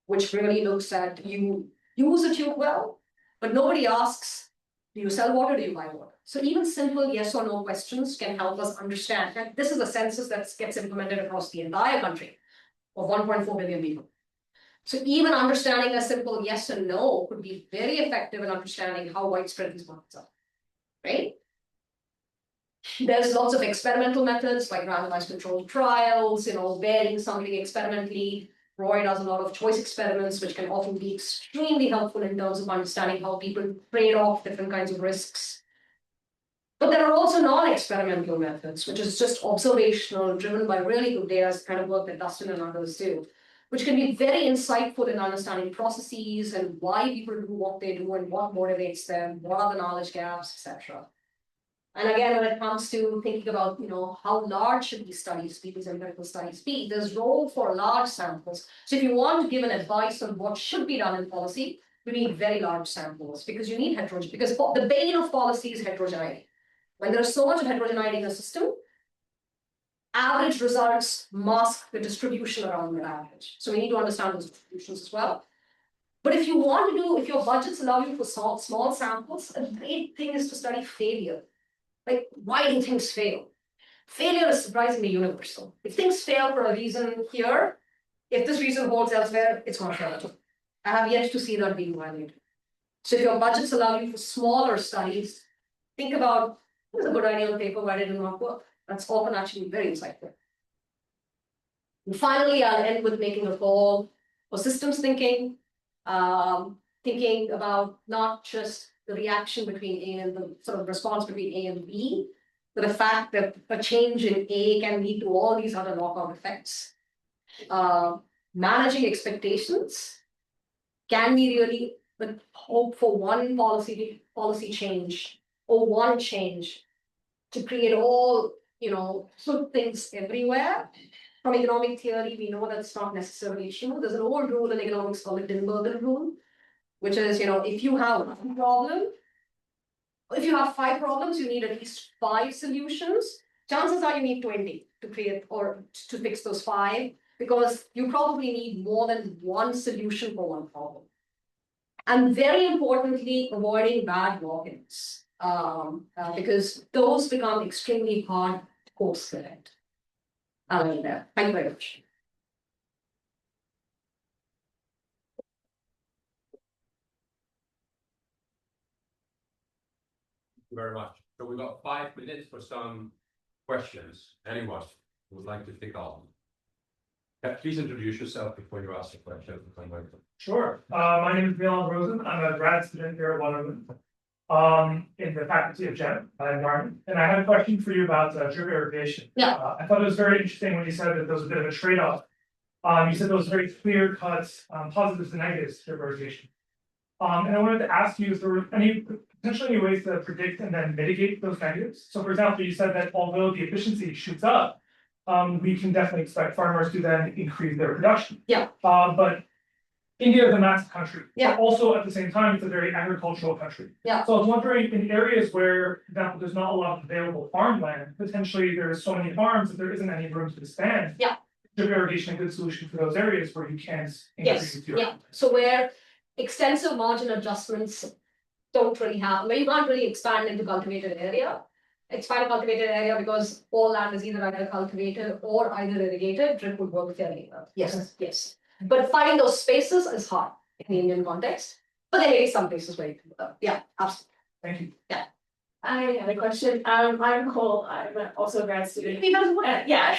which really looks at, you use a tube well, but nobody asks, do you sell water, do you buy water? So even simple yes or no questions can help us understand that this is a census that gets implemented across the entire country of 1.4 billion people. So even understanding a simple yes and no could be very effective in understanding how widespread these markets are, right? There's lots of experimental methods like randomized controlled trials, varying something experimentally. Roy does a lot of choice experiments, which can often be extremely helpful in terms of understanding how people trade off different kinds of risks. But there are also non-experimental methods, which is just observational, driven by really good data, kind of work that Dustin and others do, which can be very insightful in understanding processes and why people do what they do and what motivates them, what are the knowledge gaps, etc. And again, when it comes to thinking about, how large should these studies be, these empirical studies be, there's role for large samples. So if you want to give an advice on what should be done in policy, you need very large samples because you need heterogeneity. Because the bane of policy is heterogeneity. When there's so much heterogeneity in a system, average results mask the distribution around the average. So we need to understand those distributions as well. But if your budgets allow you for small samples, a great thing is to study failure. Like, why do things fail? Failure is surprisingly universal. If things fail for a reason here, if this reason holds elsewhere, it's not fair. I have yet to see that being violated. So if your budgets allow you for smaller studies, think about, what's a good idea on paper, why did it not work? That's often actually very insightful. And finally, I'll end with making a call for systems thinking, thinking about not just the reaction between A and the sort of response between A and B, but the fact that a change in A can lead to all these other knockout effects. Managing expectations, can we really hope for one policy change or one change to create all good things everywhere? From economic theory, we know that's not necessarily true. There's an old rule in economics called the Dinbergen rule, which is, if you have one problem, if you have 5 problems, you need at least 5 solutions. Chances are you need 20 to create or to fix those 5, because you probably need more than one solution for one problem. And very importantly, avoiding bad logins, because those become extremely hard to course correct. I'll end there. Thank you very much. Thank you very much. So we've got 5 minutes for some questions. Anyone who would like to kick off? Please introduce yourself before you ask the question. Sure. My name is Milan Rosen. I'm a grad student here at Waterland in the Faculty of Gen Environment. And I had a question for you about drip irrigation. Yeah. I thought it was very interesting when you said that there was a bit of a trade-off You said those very clear cuts, positives and negatives to irrigation. And I wanted to ask you if there were potentially any ways to predict and then mitigate those negatives. So for example, you said that although the efficiency shoots up, we can definitely expect farmers to then increase their production. Yeah. But India is a massive country. Yeah. But also at the same time, it's a very agricultural country. Yeah. So I was wondering, in areas where, for example, there's not a lot of available farmland, potentially there's so many farms that there isn't any room to expand. Yeah. Is irrigation a good solution for those areas where you can't increase your? Yeah. So where extensive margin adjustments don't really happen, where you can't really expand into cultivated area. Expand cultivated area because all land is either cultivated or either irrigated, drip would work fairly well. Yes, yes. But finding those spaces is hard in the Indian context. But there may be some places where you can, yeah, absolutely. Thank you. Yeah. I had a question. I'm Cole. I'm also a grad student. Yeah.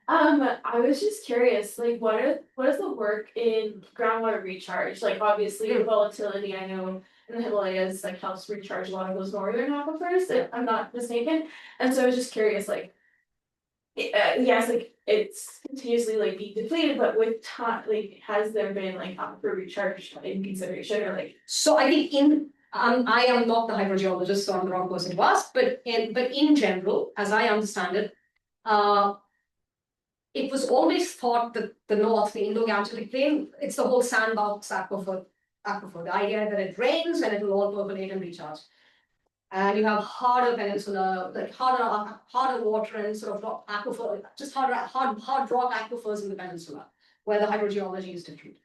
I was just curious, like, what is the work in groundwater recharge? Like, obviously, the volatility I know in the Himalayas like helps recharge a lot of those northern aquifers, if I'm not mistaken. And so I was just curious, like, yes, like it's continuously like being depleted, but with time, like, has there been like aquifer recharge in consideration or like? So I think I am not the hydrogeologist, so I'm the wrong person to ask. But in general, as I understand it, it was always thought that the north, the Indo-Gangetic Plain, it's the whole sandbox aquifer. The idea that it rains and it will all percolate and recharge. And you have harder peninsula, like harder water and sort of rock aquifer, just hard rock aquifers in the peninsula, where the hydrogeology is different.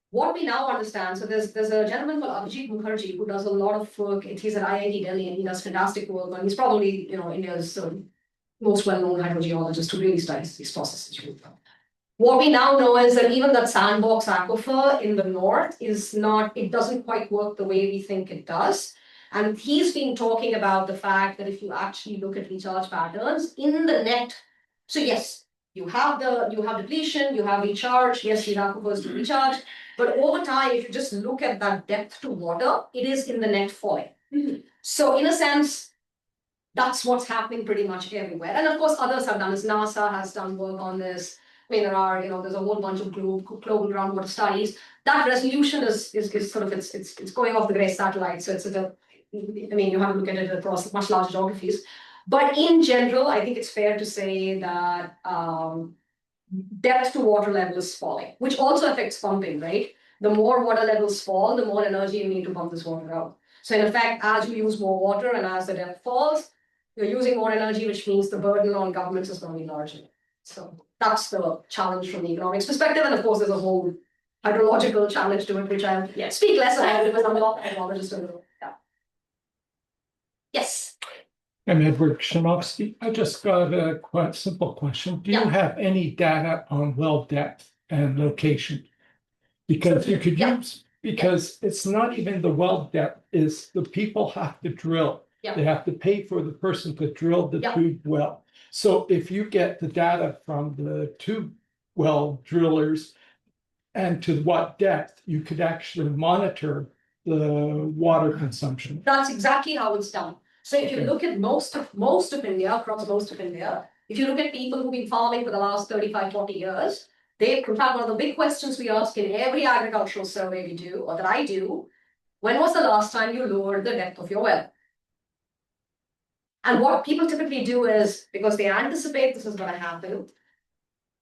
What we now understand, so there's a gentleman called Abhijit Mukherjee who does a lot of work. He's at IIT Delhi and he does fantastic work, and he's probably India's most well-known hydrogeologist who really studies these processes. What we now know is that even that sandbox aquifer in the north it doesn't quite work the way we think it does. And he's been talking about the fact that if you actually look at recharge patterns in the net, so yes, you have depletion, you have recharge, yes, these aquifers do recharge, but over time, if you just look at that depth to water, it is in the net falling. Mm-hmm. So in a sense, that's what's happening pretty much everywhere. And of course, others have done this. NASA has done work on this. I mean, there's a whole bunch of global groundwater studies. That resolution is sort of it's going off the gray satellite. So you have to look at it across much larger geographies. But in general, I think it's fair to say that depth to water level is falling, which also affects pumping, right? The more water levels fall, the more energy you need to pump this water out. So in effect, as you use more water and as the depth falls, you're using more energy, which means the burden on governments is going to be larger. So that's the challenge from the economics perspective. And of course, there's a whole hydrological challenge to it, which I'll speak less about because I'm not a hydrologist. Yeah. Yes. I'm Edward Shanovsky. I just got a quite simple question. Do you have any data on well depth and location? Because you could use, because it's not even the well depth, is the people have to drill. They have to pay for the person to drill the tube well. So if you get the data from the tube well drillers and to what depth, you could actually monitor the water consumption. That's exactly how it's done. So if you look at most of India, across most of India, if you look at people who've been farming for the last 35, 40 years, in fact, one of the big questions we ask in every agricultural survey we do, or that I do, when was the last time you lowered the depth of your well? And what people typically do is, because they anticipate this is going to happen,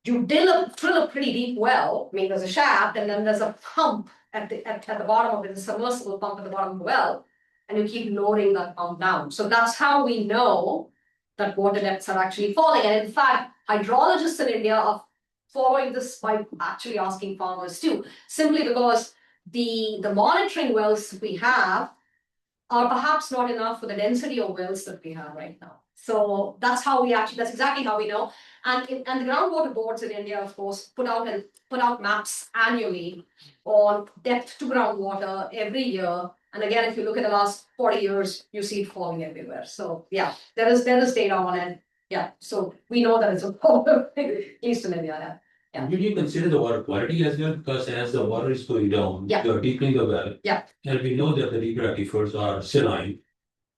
you drill a pretty deep well. I mean, there's a shaft, and then there's a pump at the bottom of it, a submersible pump at the bottom of the well, and you keep lowering that pump down. So that's how we know that water depths are actually falling. And in fact, hydrologists in India are following this by actually asking farmers too, simply because the monitoring wells we have are perhaps not enough for the density of wells that we have right now. So that's exactly how we know. And the groundwater boards in India, of course, put out maps annually on depth to groundwater every year. And again, if you look at the last 40 years, you see it falling everywhere. So yeah, there is data on it. Yeah, so we know that it's a problem, at least in India. Yeah. Did you consider the water quality as well? Because as the water is going down, you're deepening the well. Yeah. And we know that the deeper aquifers are saline.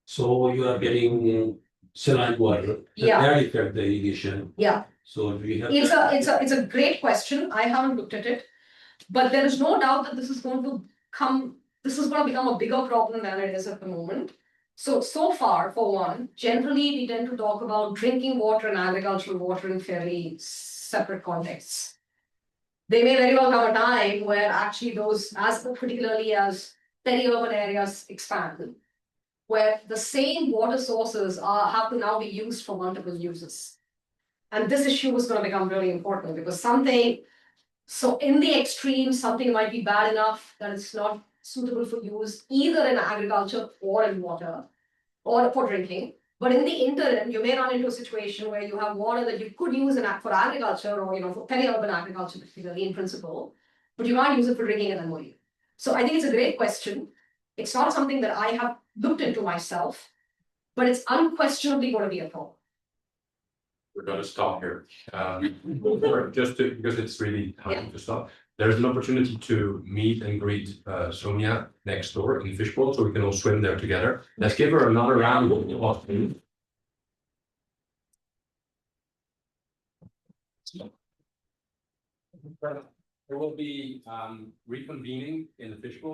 So you are getting saline water. Yeah. That affect the irrigation. Yeah. So do we have? It's a great question. I haven't looked at it, but there is no doubt that this is going to become a bigger problem than it is at the moment. So far, for one, generally we tend to talk about drinking water and agricultural water in fairly separate contexts. There may very well come a time where actually particularly as peri-urban areas expand, where the same water sources have to now be used for multiple uses. And this issue is going to become really important because in the extreme, something might be bad enough that it's not suitable for use either in agriculture or in water or for drinking. But in the interim, you may run into a situation where you have water that you could use for agriculture or for peri-urban agriculture, particularly in principle, but you can't use it for drinking and ammonia. So I think it's a great question. It's not something that I have looked into myself, but it's unquestionably going to be a problem. We're going to stop here. Because it's really time to stop. There's an opportunity to meet and greet Soumya next door in the fishbowl, so we can all swim there together. Let's give her another round of applause. There will be reconvening in the fishbowl.